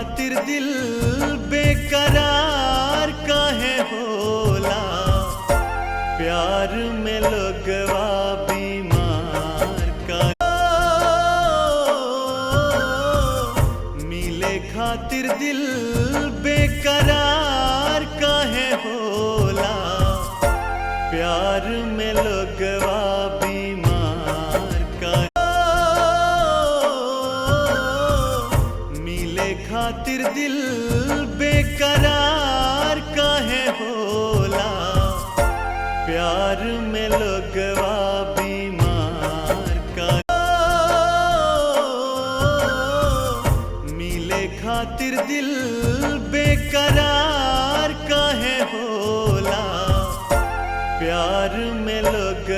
खातिर दिल बेकरार काहे होला। प्यार में लोगवा बीमार का मिले खातिर दिल बेकरार काहे होला। प्यार में लोगवा बीमार का मिले खातिर दिल बेकरार काहे होला। प्यार में लोगवा बीमार का मिले खातिर दिल बेकरार काहे होला। प्यार में लोग